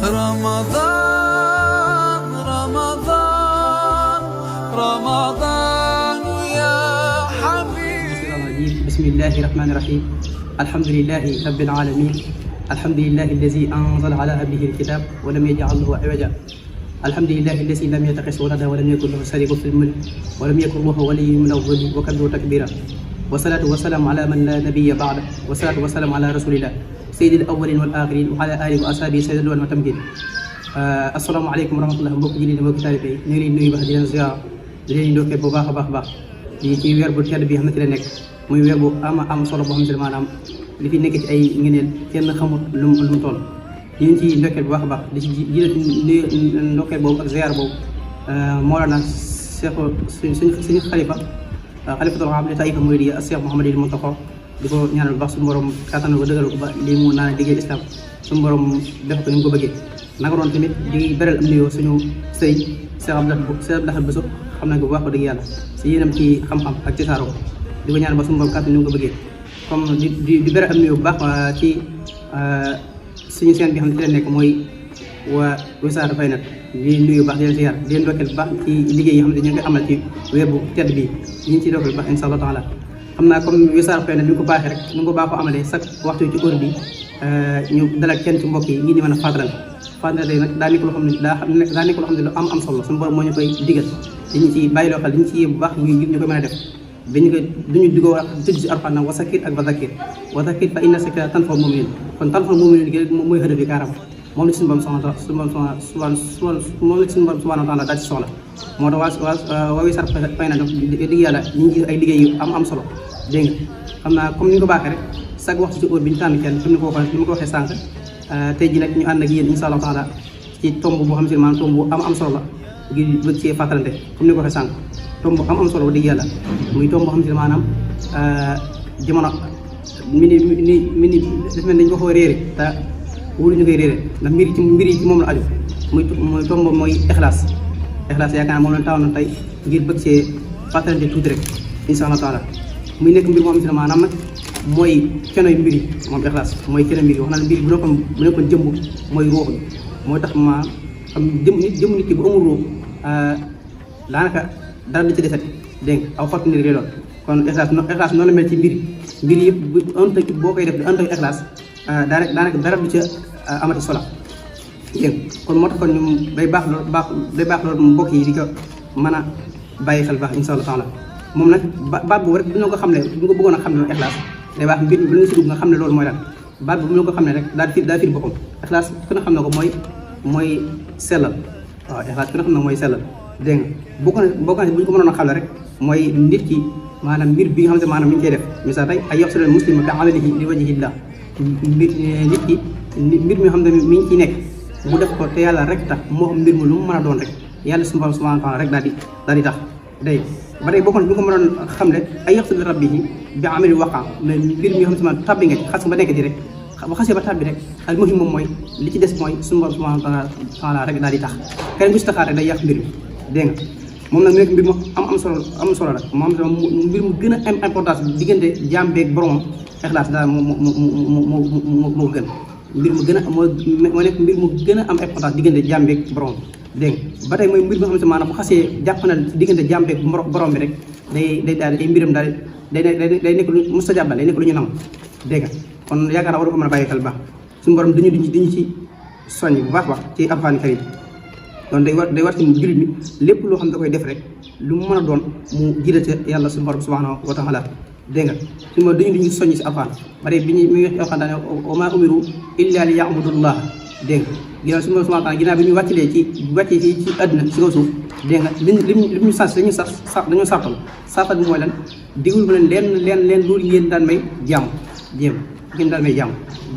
رمضان رمضان رمضان يا حبيبي. بسم الله الرحمن الرحيم. الحمد لله رب العالمين. الحمد لله الذي أنزل على عبده الكتاب ولم يجعل له عوجا. الحمد لله الذي لم يتخذ ولدا ولم يكن له شريك في الملك ولم يكن له ولي من الظل وكبره تكبيرا. والصلاة والسلام على من لا نبي بعده. والصلاة والسلام على رسول الله سيد الأولين والآخرين وعلى آله وأصحابه سيد الأولين والتمكين. asalaamaaleykum wa rahmatulah mbokk jullit mbokk taalibe yi ñu ngi leen nuyu baax di leen ziar di leen ndokkee bu baax a baax di ci weer bu tedd bi xam ne ci la nekk muy weer bu am solo boo xam ne maanaam li fi nekk ci ay ngëneel kenn xamut lu mu toll. ñu ngi ciy ndokkee bu baax a baax di ci ndokkee boobu ak ziar boobu Mawlana Cheikh suñu xalifatul aam li taifa muridiyya Cheikh Mouhamadul Mountakha di ko ñaanal bu baax suñu borom kattanal ko dëggal ko ba lii mu naan liggéey islam suñu borom def ko ni mu ko bëggee. naka doon tamit di beral am nuyoo suñu sëriñ Cheikh Abdoulaye Bousso xam nañ ko bu baax ko dëgg yàlla si yéenam ci xam-xam ak ci saaro di ko ñaan ba suñu borom kàttan ni mu ko bëggee. comme di beral am nuyoo bu baax ci suñu seen bi xam ne ci la nekk mooy waa Wassare Faynet di nuyu bu baax di leen ziar di leen dokkeel bu baax ci liggéey yi xam ne ñu ngi koy amal ci weer bu tedd bi ñu ngi ciy dokkeel bu baax incha allah taala. xam naa comme Wassare Faynet ni ñu ko baaxee rek ni ñu ko baaxoo amalee chaque waxtu ci heure bi ñu dalal kenn ci mbokk yi ngir ñu mën a fàttalal fàttali nag daa nekk loo xam ne daa nekk loo xam ne lu am solo suñu borom moo ñu koy digal dañu ci bàyyi loo xel dañu ci yee bu baax ngir ñu koy mën a def dañu ko duñu digoo wax tëj si Alxuraan wa zakir ak wa zakir fa inna zikraa tanfa'ul mu'miniin kon tanfa'ul mu'miniin gi mooy xëdëf bi kaaram moom la ci suñu borom subhaanahu wa taala daal ci soxla moo tax waa Wassare Faynet nag digg yàlla ñu ngi ay liggéey yu am solo dégg nga xam naa comme ni ñu ko baaxee rek chaque waxtu ci heure bi ñu tànn kenn comme ni ma ko waxee sànq tey jii nag ñu ànd ak yéen incha allah taala ci tomb boo xam ne maanaam tomb bu am solo la ngir bëgg cee fàttalante comme ni ko waxee sànq tomb bu am solo ba dëgg yàlla muy tomb boo xam ne maanaam jamono mi def mel dañ ko xaw a réere te wóolu ñu koy réere ndax mbir yi ci moom la aju muy tomb mooy ixlaas yaakaar naa moom lañ taw na tey ngir bëgg cee fàttalante tuuti rek incha allah taala muy nekk mbir moo xam ne maanaam nag mooy kenoy mbiri moom ixlaas mooy kenoy mbiri wax naa ne mbiri bu nekkoon jëmb mooy ruux bi mooy tax ma xam jëmm nit ki bu amul ruux daanaka dara du ci desati dégg nga aw xottu nit lay doon kon ixlaas noonu la mel ci mbiri yëpp boo koy def di ànd ak ixlaas daanaka dara du ca amati solo dégg kon moo tax kon ñoom day baax loolu mbokk yi di ko mën a bàyyi xel baax insha Allah taala moom nag baat boobu rek dina ko xam ne bu ko bëggoon a xam ne ixlaas day baax mbir mi bu nga si dugg nga xam ne loolu mooy lan baat boobu bu nga ko xam ne rek daa firi boppam ixlaas ku ne xam ne ko mooy sellal waaw ixlaas ku ne xam ne mooy sellal dégg nga boo ko ne bu ñu ko mënoon a xam ne rek mooy nit ki maanaam mbir bi nga xam ne maanaam mi ngi koy def misaal tey ay yaxsulul muslima bi amalihi li wajhillah nit ki mbir mi xam ne mi ngi ciy nekk mu def ko te yàlla rek tax moo xam mbir mi lu mu mën a doon rek yàlla subhanahu wa taala rek daal di tax day ba tey bokkoon bi nga ko mënoon xam ne ay yaxsul rabbihi bi amali waqa mais mbir mi xam ne sama tabbi nga ci xas ba nekk ci rek ba xasee ba tabbi rek al muhim moom mooy li ci des mooy suñu borom subhanahu wa taala rek daal di tax kenn bu si taxaar rek day yàq mbir mi dégg nga moom nag nekk mbir mu am solo la moom mbir mu gën a am importance diggante jaam beeg boromam ixlaas daal moo gën mbir mu gën a moo nekk mbir mu gën a am importance diggante jaam beeg boromam dégg nga ba tey mooy mbir moo xam ne maanaam bu xasee jàpp na diggante jaam beeg borom bi rek day daal ay mbiram daal day nekk lu mustajab day nekk lu ñu nangu dégg nga kon yaakaar naa war ko mën a bàyyi xel baax suñu borom dañu ci soññ bu baax ci Alxuraan karim kon day war ci jullit mi lépp loo xam ne da koy def rek lu mu mën a doon mu jiite yàlla suñu borom subhanahu wa taala dégg nga suñu borom dañu soññ si Alxuraan ba tey bi muy wax Alxuraan daane wa maa umiru illa li ya'budullah dégg nga ginnaaw suñu borom subhanahu wa taala ginnaaw bi ñu wàccee fii ci àdduna si kaw suuf dégg nga li ñu sas dañu sartal bi mooy lan digul bu leen loolu ngeen daan may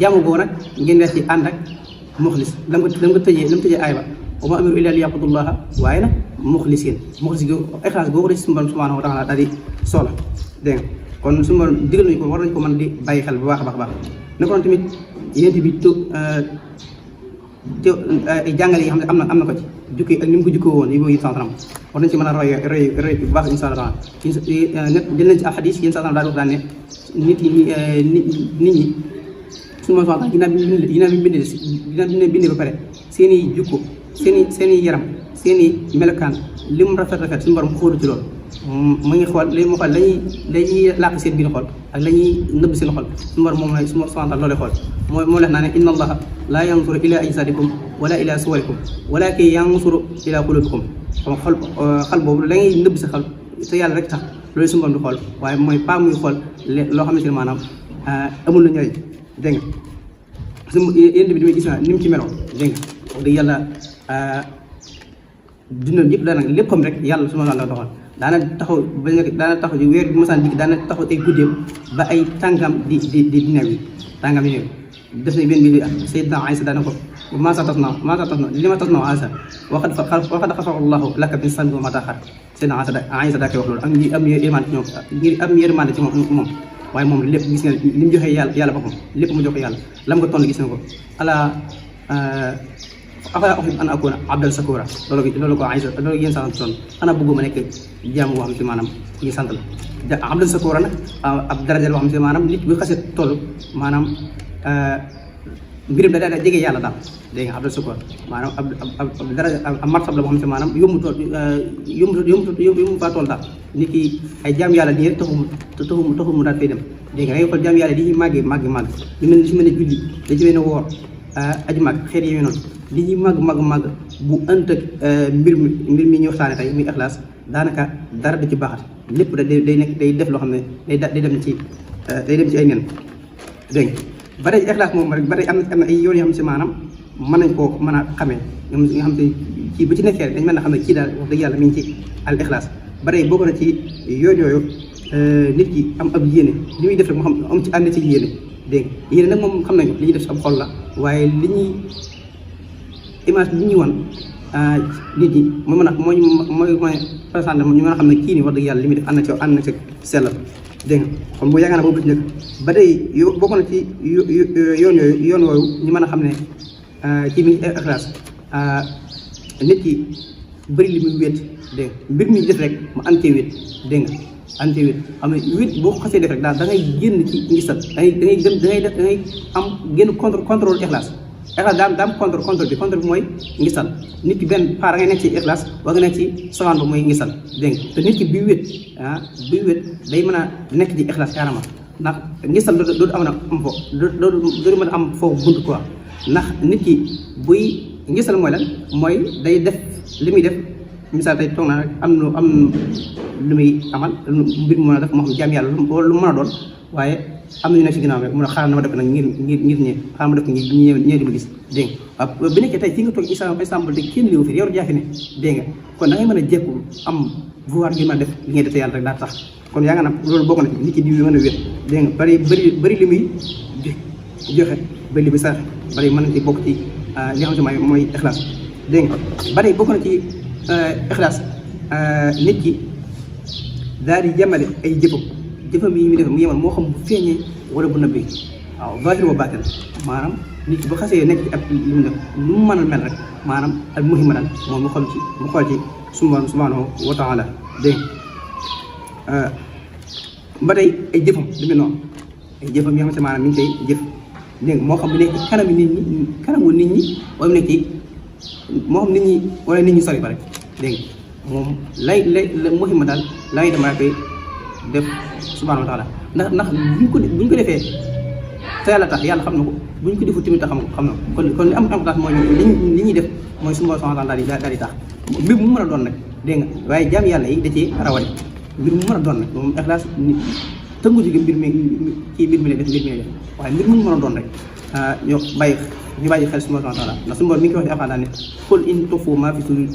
jàmm boobu nag ngeen def ci ànd ak muxlis lam ko tëjee aay ba wa maa umiru illa liya'budullaha waaye nag muxlis gi ixlaas googu rek suñu borom subhanahu wa taala daal di soxla dégg nga kon suñu borom digal nañu ko war nañu ko mën di bàyyi xel bu baax a baax naka noonu tamit yéen bi te ay jàngale yi xam ne am na ko ci jukki ak ni mu ko jukkoo woon yi boobu yëpp war nañu ci mën a roy bu baax insha Allah net jël nañ ci xadis yéen daal wax daan ne nit ñi suñu ma soxla ginnaaw bi bindee ba pare seen i jukko seen i yaram seen i melokaan li mu rafet suñu borom xoolu ci loolu mu ngi xool li mu xool lañuy làq seen biir xol ak la ñuy nëbb seen xol suñu borom moom lay suñu soxla loolu xool moo lex naa ne inna allaha laa yansuru ila ajsadikum wala ila suwarikum walakin yansuru ila qulubikum comme xol boobu la ngay nëbb sa xol te yàlla rek tax loolu suñu borom di xool waaye mooy pas muy xool loo xamante ne maanaam amul na ñooy dégg nga su yéen bi damay gis naa ni mu ci meloo dégg nga wax dëgg yàlla dundam yëpp daanaka léppam rek yàlla su ma la doxal daana taxaw ci weer bi mosaan dikk daana taxaw ay guddeem ba ay tàngam di new yi tàngam yi new def na benn bi Seydina Aysa daana ko maasa tas na li ma tas na Aysa waxad xafahu Allahu laka min sanbi wa ma taxar Seydina Aysa daa koy wax loolu am ñi am yërmande ci ñoom ngir am yërmande ci moom waaye moom lépp gis nga li mu joxee yàlla boppam lépp mu joxe yàlla lam ko tonn gis na ko ala afalaa uhibbu an akuuna abdan shakuura loolu ko Aysa loolu yéen sant toon xanaa bëgguma nekk jaamu boo xam si maanaam ñu sant la abdan shakuura nag ab daraja boo xam si maanaam nit bu xasee toll maanaam mbirum da jege yàlla daal dégg nga abdan shakuura maanaam ab daraja ab martab la boo xam si maanaam yombu faa toll daal nit ki ay jaam yàlla nii rek taxul mu daal fay dem dégg nga da ngay xool jaam yàlla di màgg li mel ne julli da ci mel ne woor aji màgg xeet yi noonu li ñuy màgg bu ënt ak mbir mi ñu waxtaane tey muy ixlaas daanaka dara du ci baaxat lépp da day def loo xam ne day dem ci ay nen dégg nga ba tey ixlaas moom rek ba tey am na ay yoon yoo xam si maanaam mën nañ koo mën a xamee nga xam te kii bu ci nekkee rek dañ mën a xam ne kii daal wax dëgg yàlla mi ngi ci al ixlaas ba tey bokk na ci yoon yooyu nit ki am ab yéene li muy def rek mu xam am ci ànd ci yéene dégg nga yéene nag moom xam nañu li ñuy def si ab xol la waaye li ñuy image bi ñu wan nit ñi mooy présenté ñu mën a xam ne kii nii wax dëgg yàlla li muy def ànd na ci sellal dégg nga kon bu yaakaar naa boobu ci njëkk ba tey bokk na ci yoon yooyu ñu mën a xam ne kii mi ngi ixlaas nit ki bëri li muy wéet dégg nga mbir mi def rek mu ànd cee wéet dégg nga ànd cee wéet xam ne wéet boo ko xasee def rek daal da ngay génn ci ngistal da ngay am génn contrôle ixlaas ixlaas daa am contrôle bi mooy ngistal nit ki benn part da ngay nekk ci ixlaas wala nga nekk ci sawaan ba mooy ngistal dégg nga te nit ki bi wéet day mën a nekk ci ixlaas carrément ndax ngistal doodu am na am foofu doodu mën a am foofu bunt quoi ndax nit ki buy ngistal mooy lan mooy day def li muy def misaal tey toog naa rek am lu muy amal mbir mu mën a def moo xam jaam yàlla lu mën a doon waaye am na ñu nekk si ginnaaw rek mun a xaaral na ma def nag ngir ñee xaaral ma def ngir ñee di ma gis dégg nga waaw bi nekkee tey fi nga toog exemple te kenn liwu fi yow jaafi ne dégg nga kon da ngay mën a jekku am pouvoir ngir mën a def li ngay def te yàlla rek daa tax kon yaa nga nag loolu bokk na ci nit ki di mën a wér dégg nga bëri li muy joxe bëri li muy saraxe bëri mën na ci bokk ci li nga xam ne mooy ixlaas dégg nga bëri bokk na ci ixlaas nit ki daal di jàmmale ay jëfam yi muy def mu yemal moo xam bu feeñee wala bu nëbbee waaw zahir wa baatin maanaam nit ki bu xasee nekk ci ab li mu def lu mu mën a mel rek maanaam ak muhimma daal moom mu xool ci subhanahu wa taala dégg ba tey ay jëfam du mel noonu ay jëfam yoo xamante maanaam mi ngi koy jëf dégg moo xam bu nekk ci kanamu nit ñi wala mu nekk ci moo xam nit ñi wala nit ñi sori ba rek dégg moom lay muhimma daal la ngay dem maa koy def subhanahu wa taala ndax buñ ko defee te yàlla tax yàlla xam na ko buñ ko defu tamit xam na ko kon li am importance mooy li ñuy def mooy subhanahu wa taala daal di tax mbir mu mën a doon nag dégg nga waaye jaam yàlla yi da cee rawale mbir mu mën a doon nag moom ixlaas tëngu ci mbir mi lay def waaye mbir mu mën a doon rek ñu bàyyi xel subhanahu wa taala ndax suñu borom mi ngi koy wax ci alxuraan ne qul in tuxfu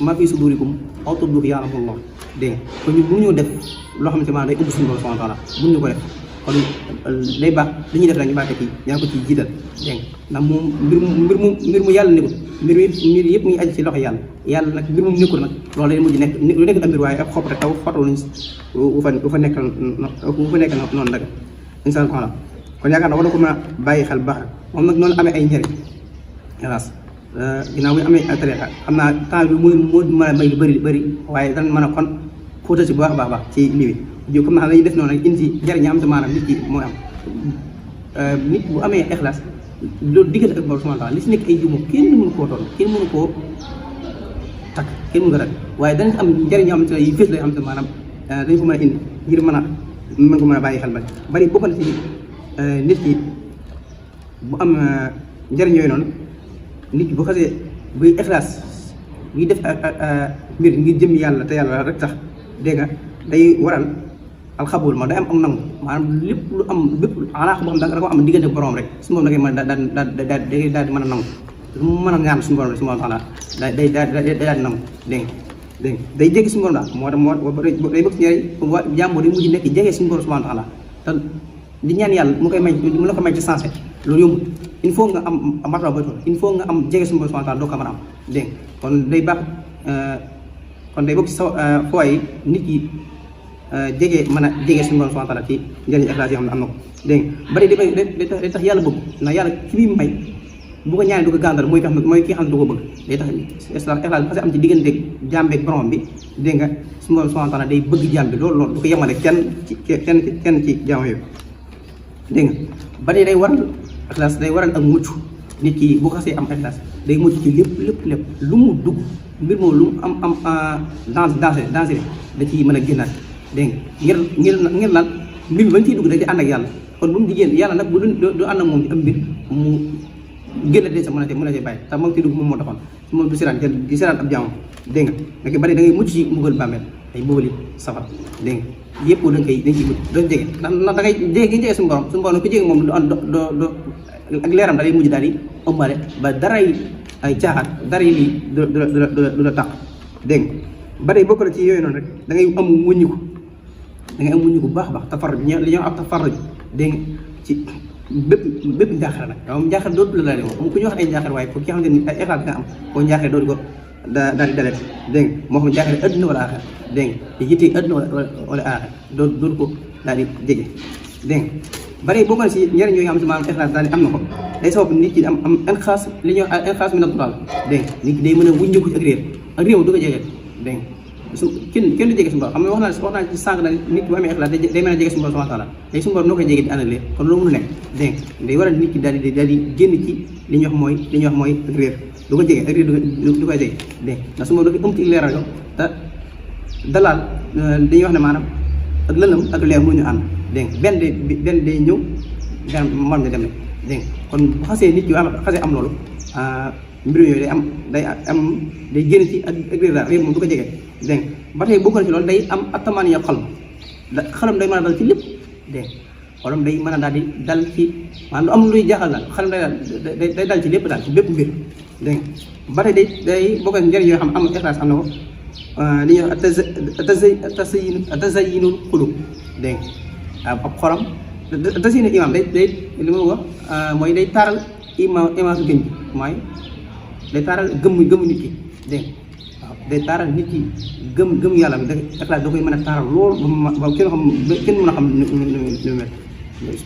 maa fi sudurikum aw tubduhu ya'lamullah dégg nga kon ñu mënuñoo def loo xamante maanaam day ubbi suñu borom subhanahu wa taala mënuñu ko def kon day baax li ñuy def rek ñu baax ci ñaa ko ci jiital dégg nga ndax moom mbir mu yàlla nekkul mbir yëpp mu ngi aju ci loxo yàlla nag mbir mu nekkul nag loolu day mujj nekk lu nekk am mbir waaye ak xob rek taw xotalu nañ u fa nekk noonu nag insha Allah kon yaakaar naa war na ko mën a bàyyi xel baax moom nag noonu amee ay njëriñ hélas ginnaaw bi amee tarixa xam naa temps bi moo mën a may lu bëri waaye dana mën a kon xóotal si bu baax baax ci lii bi comme na xam dañuy def noonu rek indi njëriñ am te maanaam nit ki mooy am nit bu amee ixlaas loolu diggante ak borom subhanahu wa taala li si nekk ay jumo kenn mënu koo toll kenn mënu koo takk kenn mënu ko takk waaye danañ am njëriñ yoo xamante ne yu fees lay xam te maanaam dañ ko mën a indi ngir mën ko mën a bàyyi xel bari bokk na ci nit ki bu am njëriñ yooyu noonu nit ki bu xasee buy ixlaas buy def mbir ngir jëm yàlla te yàlla rek tax dégg nga day waral alxabul ma day am nangu maanaam lépp lu am bépp alaax boo xam da ko am diggante borom rek su moom da ngay mën a daal di mën a nangu lu mu mën a ñaan suñu borom rek subhanahu wa taala day daal di nangu dégg nga day jéggi suñu borom daal moo tax day bëgg ñëri jàmbur day mujj nekk jege suñu borom subhanahu wa taala te di ñaan yàlla mu koy may mu la ko may ci sensé loolu yombul il faut nga am martaba booy toll il faut nga am jege suñu borom subhanahu wa taala doo ko mën a am dégg nga kon day baax kon day bokk ci sa fooy nit yi jege mën a jege suñu borom subhanahu wa taala ci njëriñ ixlaas yoo xam ne am na ko dégg nga bari day tax yàlla bëgg ndax yàlla ci bi may bu ko ñaanee du ko gàndal mooy ki xam ne du ko bëgg day tax ixlaas parce que am ci diggante jaam beeg borom bi dégg nga suñu borom subhanahu wa taala day bëgg jaam bi loolu du ko yemale kenn ci jaam yooyu dégg nga bari day waral ixlaas day waral ak mucc nit ki bu xasee am ixlaas day mucc ci lépp lu mu dugg mbir moom lu mu am danger da ciy mën a génnaat dégg nga ngir lan mbir bi bañ ciy dugg da ci ànd ak yàlla kon bu mu jigéen yàlla nag bu du ànd ak moom ci am mbir mu génn de sa mën a cee bàyyi te moom ci dugg moom moo taxoon su moom du siraan ab jaamam dégg nga nag bari da ngay mucc ci mbugal bàmmeel ay mbugali safar dégg nga yëpp dañ ciy mucc doo jege ndax da ngay jege suñu borom ku jege moom doo ak leeram da lay mujj daal di ëmbale ba daray ay caaxaan dara yi lii du la tax dégg nga bari bokk na ci yooyu noonu rek da ngay am wuññiku bu baax a baax tafarruj li ñoo am tafarruj dégg nga ci bépp njaaxare nag moom njaaxare dootu la daal di moom ku ñu wax ay njaaxare waaye pour ki xam ne ni ay ixlaas nga am koo njaaxare dootu ko daal di dalet dégg nga moo xam njaaxare adduna wala aaxira dégg nga te yitte adduna wala aaxira dootu ko daal di jege dégg nga bari bokk na ci njëriñ yooyu xam ne maanaam ixlaas daal di am na ko day sabab nit ki am inxaas li ñuy wax inxaas mi natural dégg nga nit ki day mën a wuññeeku ci ak réer du ko jege dégg nga su kenn du jege suñu borom xam nga wax naa ci sànq na nit ki bu amee ixlaas day mën a jege suñu borom subhanahu wa taala léegi suñu borom noo koy jege di ànd ak léer kon loolu mënu nekk dégg nga day waral nit ki daal di génn ci li ñuy wax mooy ak réer du ko jege ak réer du koy jege dégg nga ndax su ma da koy ëmb ci leeral ko te dalaal dañuy wax ne maanaam ak lëndëm ak leer mënuñu ànd dégg nga benn day ñëw benn moom nga dem ne dégg nga kon bu xasee nit ki xasee am loolu mbir yooyu day génn ci ak réer daal réer moom du ko jege dégg nga ba tey bokk na ci loolu day am attamaan ya xalam day mën a dal ci lépp dégg nga xolam day mën a daal di dal ci maanaam lu am luy jaaxal daal xalam day dal ci lépp daal ci bépp mbir dégg nga ba tey day bokk ak njëriñ yoo xam am ixlaas am na ko li ñuy wax tasayinul xulub dégg nga ab xolam tasayinul imaam day li ma wax mooy day taaral image gën mooy day taaral gëmm nit ki dégg nga waaw day taaral nit ki gëm yàlla bi ixlaas da koy mën a taaral lool ba kenn mën a xam nu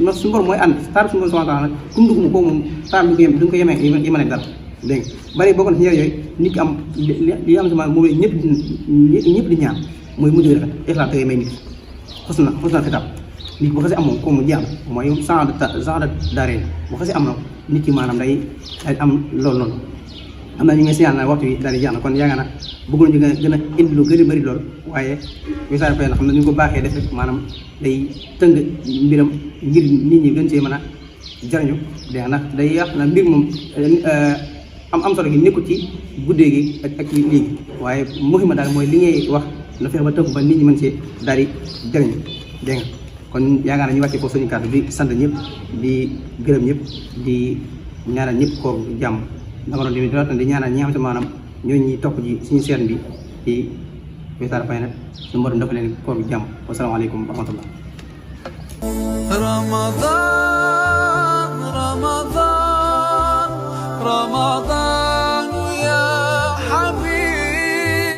mel suñu borom mooy ànd taaral suñu borom subhanahu wa taala nag ku mu dugg mu kooku moom taaral du nga ko yemee dara dégg nga bari bokk na ci njëriñ yooyu nit ki am li am sama moom ñëpp di ñaan mooy mujj rafet ixlaas da ngay may nit xos na xitaab nit bu xasee am moom comme mu jeex na mooy genre daaree bu xasee am na nit ki maanaam day am loolu noonu am na ñu ngi signal na waxtu yi daal di jeex na kon yaakaar na bëggoon ñu gën a indi lu gën a bëri lool waaye Wisaare Fay na xam ne ñu ko baaxee def rek maanaam day tënk mbiram ngir nit ñi gën cee mën a jariñu dégg ndax day yàq na mbir moom am solo gi nekkul ci guddee gi ak ci lii waaye muhima daal mooy li ngay wax na fexe ba tënk ba nit ñi mën cee daal di jariñu dégg nga kon yaakaar na ñu wàcce ko suñu kàddu di sant ñëpp di gërëm ñëpp di ñaanal ñëpp koor jàmm dama doon di ñaanal ñi nga xam te maanaam ñooñu ñuy topp ji suñu seen bi ci Wisaare Fay nag suñu borom dafa leen koor jàmm wasalaamaaleykum wa rahmatullah